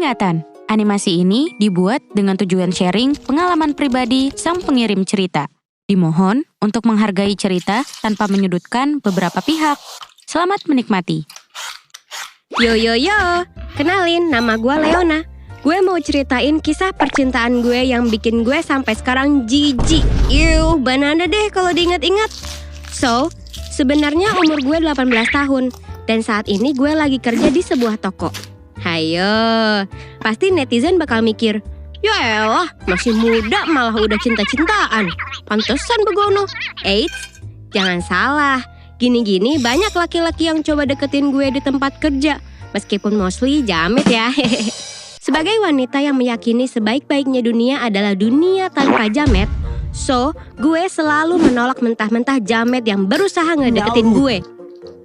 Peringatan, animasi ini dibuat dengan tujuan sharing pengalaman pribadi sang pengirim cerita. Dimohon untuk menghargai cerita tanpa menyudutkan beberapa pihak. Selamat menikmati. Yo, kenalin, nama gue Leona. Gue mau ceritain kisah percintaan gue yang bikin gue sampai sekarang jijik. Banana deh kalau diingat-ingat. So, sebenarnya umur gue 18 tahun dan saat ini gue lagi kerja di sebuah toko. Hayo, pasti netizen bakal mikir, ya elah, masih muda malah udah cinta-cintaan. Pantesan begono. Eits, jangan salah. Gini-gini banyak laki-laki yang coba deketin gue di tempat kerja. Meskipun mostly jamet ya. Sebagai wanita yang meyakini sebaik-baiknya dunia adalah dunia tanpa jamet, so gue selalu menolak mentah-mentah jamet yang berusaha ngedeketin gue.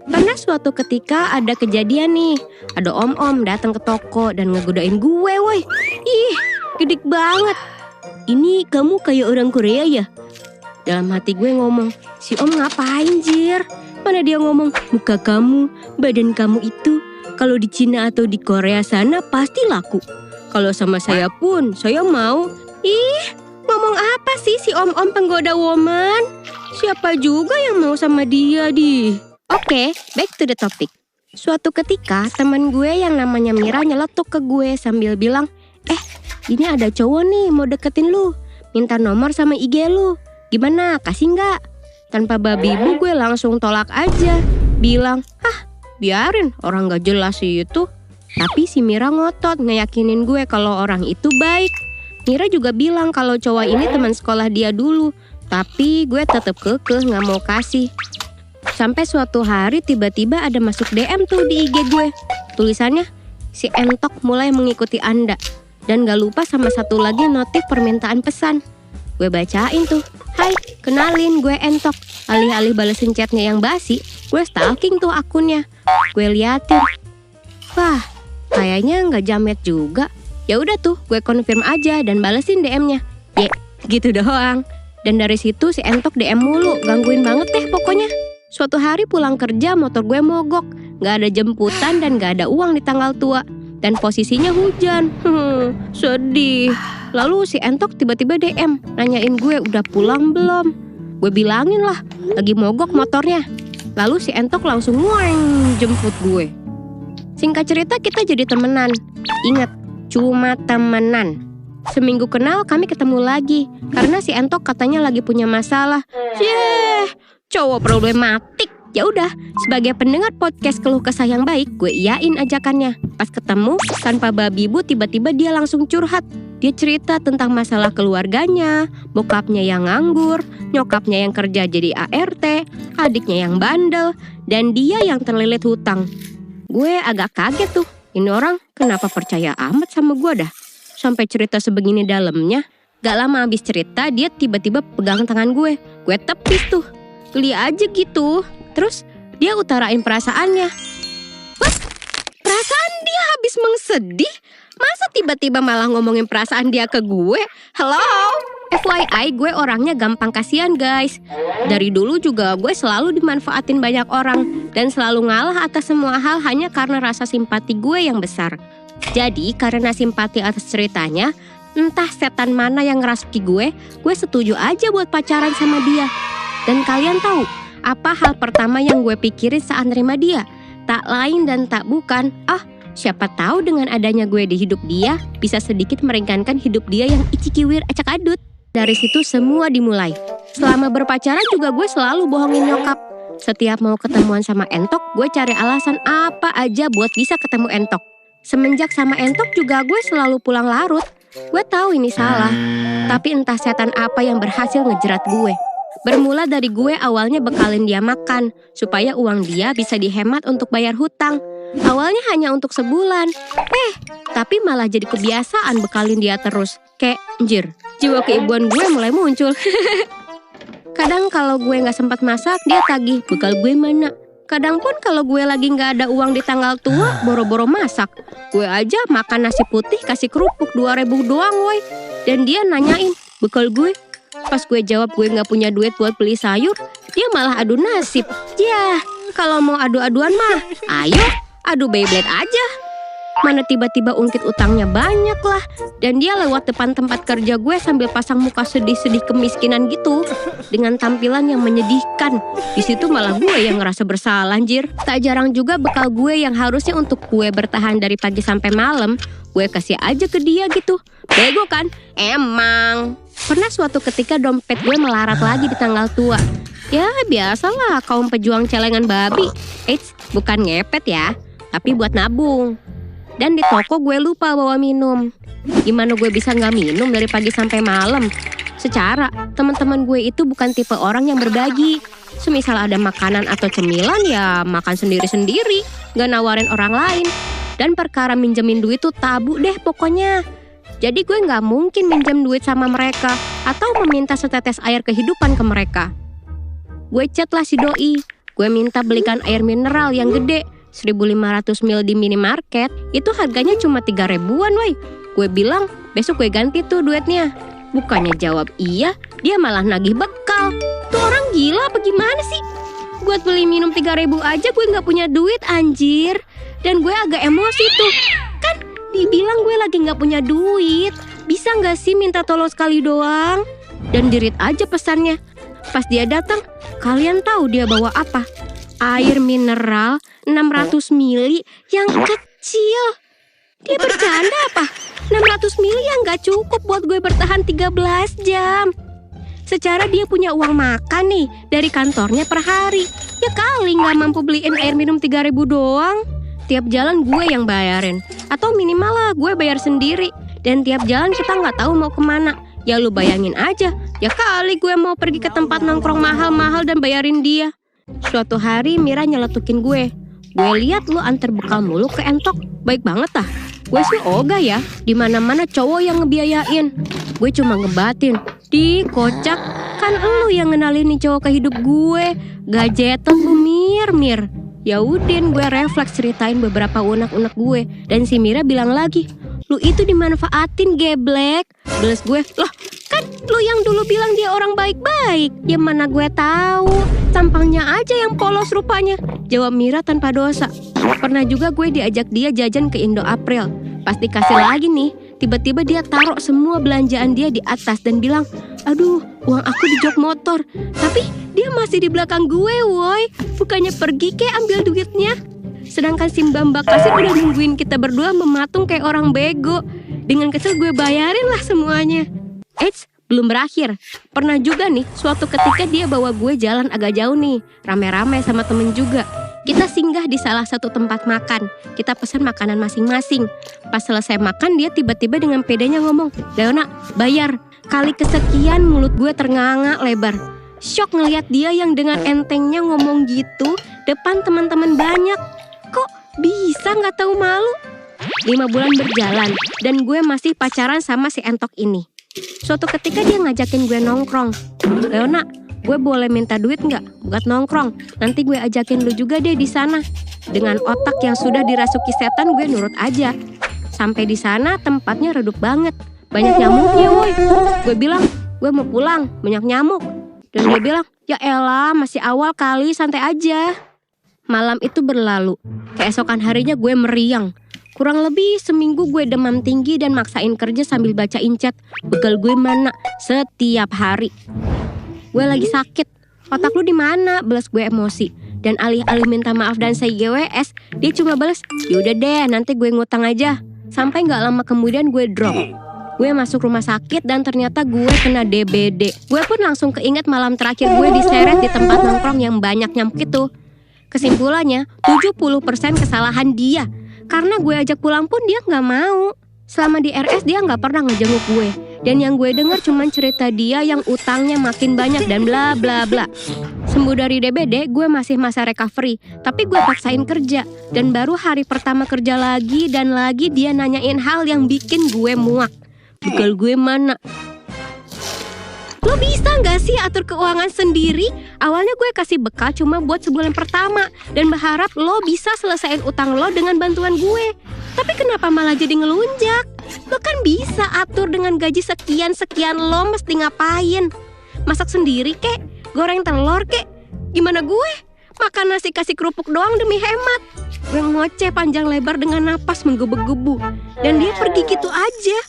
Pernah suatu ketika ada kejadian nih, ada om-om datang ke toko dan ngegodain gue, woi. Ih, gede banget. Ini kamu kayak orang Korea ya? Dalam hati gue ngomong, si om ngapain jir? Mana dia ngomong, muka kamu, badan kamu itu kalau di Cina atau di Korea sana pasti laku. Kalau sama saya pun, saya mau. Ih, ngomong apa sih si om-om penggoda woman? Siapa juga yang mau sama dia di? Oke, back to the topic. Suatu ketika teman gue yang namanya Mira nyeletuk ke gue sambil bilang, ini ada cowok nih mau deketin lu, minta nomor sama IG lu. Gimana, kasih nggak? Tanpa babi bu gue langsung tolak aja. Bilang, biarin orang gak jelas itu. Tapi si Mira ngotot ngeyakinin gue kalau orang itu baik. Mira juga bilang kalau cowok ini teman sekolah dia dulu. Tapi gue tetep kekeh gak mau kasih. Sampai suatu hari tiba-tiba ada masuk DM tuh di IG gue. Tulisannya, si entok mulai mengikuti Anda. Dan gak lupa sama satu lagi notif permintaan pesan. Gue bacain tuh, hai, kenalin gue entok. Alih-alih balesin chatnya yang basi, gue stalking tuh akunnya. Gue liatin, wah, kayaknya nggak jamet juga. Ya udah tuh, gue confirm aja dan balesin DM-nya. Gitu doang. Dan dari situ si entok DM mulu, gangguin banget deh pokoknya. Suatu hari pulang kerja motor gue mogok, nggak ada jemputan dan nggak ada uang di tanggal tua. Dan posisinya hujan, sedih. Lalu si entok tiba-tiba DM, nanyain gue udah pulang belum. Gue bilangin lah, lagi mogok motornya. Lalu si entok langsung jemput gue. Singkat cerita kita jadi temenan. Ingat, cuma temenan. Seminggu kenal kami ketemu lagi. Karena si entok katanya lagi punya masalah. Cowok problematik. Ya udah, sebagai pendengar podcast keluh kesah yang baik, gue iyain ajakannya. Pas ketemu, tanpa babi bu tiba-tiba dia langsung curhat. Dia cerita tentang masalah keluarganya, bokapnya yang nganggur, nyokapnya yang kerja jadi ART, adiknya yang bandel, dan dia yang terlilit hutang. Gue agak kaget tuh, ini orang kenapa percaya amat sama gue dah? Sampai cerita sebegini dalamnya. Gak lama habis cerita, dia tiba-tiba pegang tangan gue. Gue tepis tuh, geli aja gitu. Terus dia utarain perasaannya. Wah, perasaan dia habis mengsedih? Masa tiba-tiba malah ngomongin perasaan dia ke gue? Hello? FYI, gue orangnya gampang kasihan guys. Dari dulu juga gue selalu dimanfaatin banyak orang. Dan selalu ngalah atas semua hal hanya karena rasa simpati gue yang besar. Jadi karena simpati atas ceritanya, entah setan mana yang ngerasuki gue setuju aja buat pacaran sama dia. Dan kalian tahu, apa hal pertama yang gue pikirin saat nerima dia? Tak lain dan tak bukan, siapa tahu dengan adanya gue di hidup dia, bisa sedikit meringankan hidup dia yang icikiwir acak adut. Dari situ semua dimulai. Selama berpacaran juga gue selalu bohongin nyokap. Setiap mau ketemuan sama entok, gue cari alasan apa aja buat bisa ketemu entok. Semenjak sama entok juga gue selalu pulang larut. Gue tahu ini salah, tapi entah setan apa yang berhasil ngejerat gue. Bermula dari gue awalnya bekalin dia makan, supaya uang dia bisa dihemat untuk bayar hutang. Awalnya hanya untuk sebulan. Tapi malah jadi kebiasaan bekalin dia terus. Kayak, jiwa keibuan gue mulai muncul. Kadang kalau gue gak sempat masak, dia tagih, bekal gue mana? Kadang pun kalau gue lagi gak ada uang di tanggal tua, boro-boro masak. Gue aja makan nasi putih kasih kerupuk 2.000 doang woy. Dan dia nanyain, bekal gue? Pas gue jawab gue gak punya duit buat beli sayur, dia malah adu nasib. Kalau mau adu-aduan mah, ayo adu Beyblade aja. Mana tiba-tiba ungkit utangnya banyak lah. Dan dia lewat depan tempat kerja gue sambil pasang muka sedih-sedih kemiskinan gitu, dengan tampilan yang menyedihkan. Di situ malah gue yang ngerasa bersalah anjir. Tak jarang juga bekal gue yang harusnya untuk gue bertahan dari pagi sampai malam, gue kasih aja ke dia gitu. Bego kan? Emang. Pernah suatu ketika dompet gue melarat lagi di tanggal tua. Ya biasalah kaum pejuang celengan babi. Eits, bukan ngepet ya, tapi buat nabung. Dan di toko gue lupa bawa minum. Gimana gue bisa gak minum dari pagi sampai malam? Secara teman-teman gue itu bukan tipe orang yang berbagi. Semisal ada makanan atau cemilan ya makan sendiri-sendiri, gak nawarin orang lain. Dan perkara minjemin duit tuh tabu deh pokoknya. Jadi gue gak mungkin minjem duit sama mereka atau meminta setetes air kehidupan ke mereka. Gue chat lah si doi. Gue minta belikan air mineral yang gede 1.500 ml di minimarket. Itu harganya cuma 3 ribuan woy. Gue bilang besok gue ganti tuh duitnya. Bukannya jawab iya, dia malah nagih bekal. Tuh orang gila apa gimana sih? Buat beli minum 3 ribu aja gue gak punya duit anjir. Dan gue agak emosi tuh. Kan dibilang gue lagi gak punya duit. Bisa gak sih minta tolong sekali doang? Dan di-read aja pesannya. Pas dia datang, kalian tahu dia bawa apa? Air mineral 600 mili yang kecil. Dia bercanda apa? 600 mili yang gak cukup buat gue bertahan 13 jam. Secara dia punya uang makan nih dari kantornya per hari. Ya kali gak mampu beliin air minum 3 ribu doang. Tiap jalan gue yang bayarin. Atau minimal lah gue bayar sendiri. Dan tiap jalan kita gak tahu mau kemana. Ya lu bayangin aja, ya kali gue mau pergi ke tempat nongkrong mahal-mahal dan bayarin dia. Suatu hari Mira nyeletukin gue. Gue lihat lu antar bekal mulu ke Entok. Baik banget ah. Gue sih ogah ya, dimana-mana cowok yang ngebiayain. Gue cuma ngebatin. Di kocak, kan lu yang ngenalin nih cowok ke hidup gue. Gajetan lu Mir. Ya udin gue refleks ceritain beberapa unek-unek gue. Dan si Mira bilang lagi, lu itu dimanfaatin geblek. Beles gue, loh kan lu yang dulu bilang dia orang baik-baik. Ya mana gue tahu, tampangnya aja yang polos rupanya. Jawab Mira tanpa dosa. Pernah juga gue diajak dia jajan ke Indo April. Pas dikasih lagi nih, tiba-tiba dia taruh semua belanjaan dia di atas dan bilang, aduh uang aku di jok motor. Tapi dia masih di belakang gue woy. Bukannya pergi kayak ambil duitnya. Sedangkan si Mbak Kasih udah nungguin kita berdua mematung kayak orang bego. Dengan kesel gue bayarin lah semuanya. Eits, belum berakhir. Pernah juga nih, suatu ketika dia bawa gue jalan agak jauh nih. Rame-rame sama temen juga. Kita singgah di salah satu tempat makan. Kita pesan makanan masing-masing. Pas selesai makan dia tiba-tiba dengan pedenya ngomong, Leona, bayar. Kali kesekian mulut gue ternganga lebar. Syok ngelihat dia yang dengan entengnya ngomong gitu depan teman-teman banyak. Kok bisa gak tahu malu? 5 bulan berjalan dan gue masih pacaran sama si Entok ini. Suatu ketika dia ngajakin gue nongkrong. Leona, gue boleh minta duit gak buat nongkrong? Nanti gue ajakin lu juga deh di sana. Dengan otak yang sudah dirasuki setan gue nurut aja. Sampai di sana tempatnya redup banget. Banyak nyamuknya woy. Gue bilang, gue mau pulang, banyak nyamuk. Dan dia bilang, ya elah masih awal kali, santai aja. Malam itu berlalu. Keesokan harinya gue meriang. Kurang lebih seminggu gue demam tinggi dan maksain kerja sambil bacain chat. Bekal gue mana? Setiap hari. Gue lagi sakit. Otak lu di mana? Balas gue emosi. Dan alih-alih minta maaf dan say GWS, dia cuma balas, yaudah deh nanti gue ngutang aja. Sampai gak lama kemudian gue drop. Gue masuk rumah sakit dan ternyata gue kena DBD. Gue pun langsung keinget malam terakhir gue diseret di tempat nongkrong yang banyak nyamuk itu. Kesimpulannya 70% kesalahan dia. Karena gue ajak pulang pun dia gak mau. Selama di RS dia gak pernah ngejenguk gue. Dan yang gue dengar cuma cerita dia yang utangnya makin banyak dan bla bla bla. Sembuh dari DBD gue masih masa recovery. Tapi gue paksain kerja. Dan baru hari pertama kerja lagi dan lagi dia nanyain hal yang bikin gue muak. Bekal gue mana? Lo bisa gak sih atur keuangan sendiri? Awalnya gue kasih bekal cuma buat sebulan pertama dan berharap lo bisa selesaiin utang lo dengan bantuan gue. Tapi kenapa malah jadi ngelunjak? Lo kan bisa atur dengan gaji sekian-sekian lo mesti ngapain? Masak sendiri kek? Goreng telur kek? Gimana gue? Makan nasi kasih kerupuk doang demi hemat. Gue ngoceh panjang lebar dengan napas menggebu-gebu. Dan dia pergi gitu aja.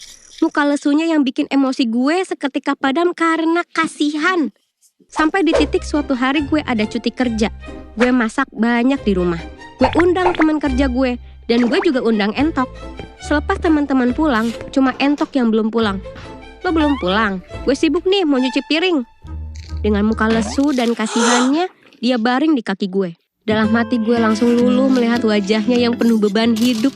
Muka lesunya yang bikin emosi gue seketika padam karena kasihan. Sampai di titik suatu hari gue ada cuti kerja. Gue masak banyak di rumah. Gue undang teman kerja gue. Dan gue juga undang Entok. Selepas teman-teman pulang, cuma Entok yang belum pulang. Lo belum pulang? Gue sibuk nih mau nyuci piring. Dengan muka lesu dan kasihannya, dia baring di kaki gue. Dalam hati gue langsung luluh melihat wajahnya yang penuh beban hidup.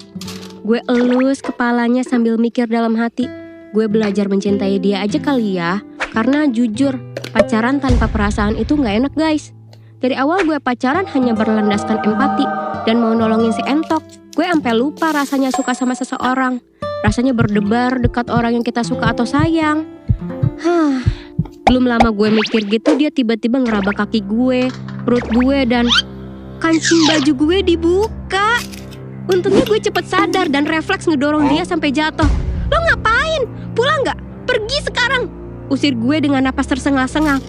Gue elus kepalanya sambil mikir dalam hati, gue belajar mencintai dia aja kali ya. Karena jujur, pacaran tanpa perasaan itu gak enak guys. Dari awal gue pacaran hanya berlandaskan empati dan mau nolongin si Entok. Gue sampai lupa rasanya suka sama seseorang. Rasanya berdebar dekat orang yang kita suka atau sayang. Belum lama gue mikir gitu, dia tiba-tiba ngeraba kaki gue, perut gue, dan kancing baju gue dibuka. Untungnya gue cepet sadar dan refleks ngedorong dia sampai jatuh. Lo ngapain? Pulang gak? Pergi sekarang! Usir gue dengan napas tersengal-sengal.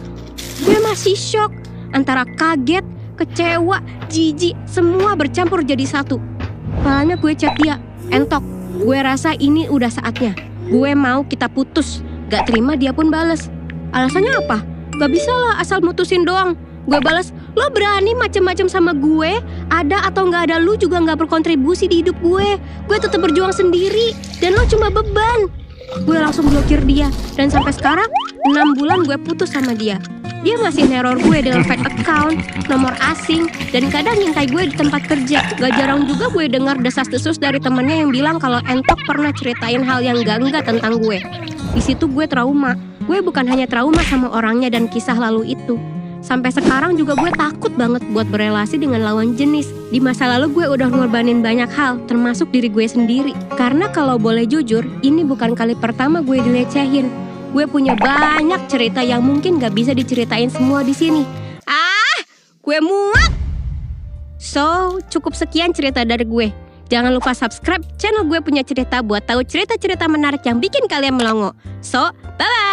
Gue masih shock. Antara kaget, kecewa, jijik, semua bercampur jadi satu. Malahnya gue chat dia, Entok, gue rasa ini udah saatnya. Gue mau kita putus. Gak terima dia pun bales. Alasannya apa? Gak bisa lah asal mutusin doang. Gue bales, lo berani macem-macem sama gue? Ada atau gak ada lu juga gak berkontribusi di hidup gue. Gue tetap berjuang sendiri. Dan lo cuma beban. Gue langsung blokir dia. Dan sampai sekarang 6 bulan gue putus sama dia. Dia masih neror gue dengan fake account, nomor asing, dan kadang ngintai gue di tempat kerja. Gak jarang juga gue dengar desas-desus dari temennya yang bilang kalau Entok pernah ceritain hal yang enggak tentang gue. Di situ gue trauma. Gue bukan hanya trauma sama orangnya dan kisah lalu itu. Sampai sekarang juga gue takut banget buat berelasi dengan lawan jenis. Di masa lalu gue udah ngorbanin banyak hal, termasuk diri gue sendiri. Karena kalau boleh jujur, ini bukan kali pertama gue dilecehin. Gue punya banyak cerita yang mungkin gak bisa diceritain semua di sini. Gue muak! So, cukup sekian cerita dari gue. Jangan lupa subscribe channel Gue Punya Cerita buat tahu cerita-cerita menarik yang bikin kalian melongo. So, bye-bye!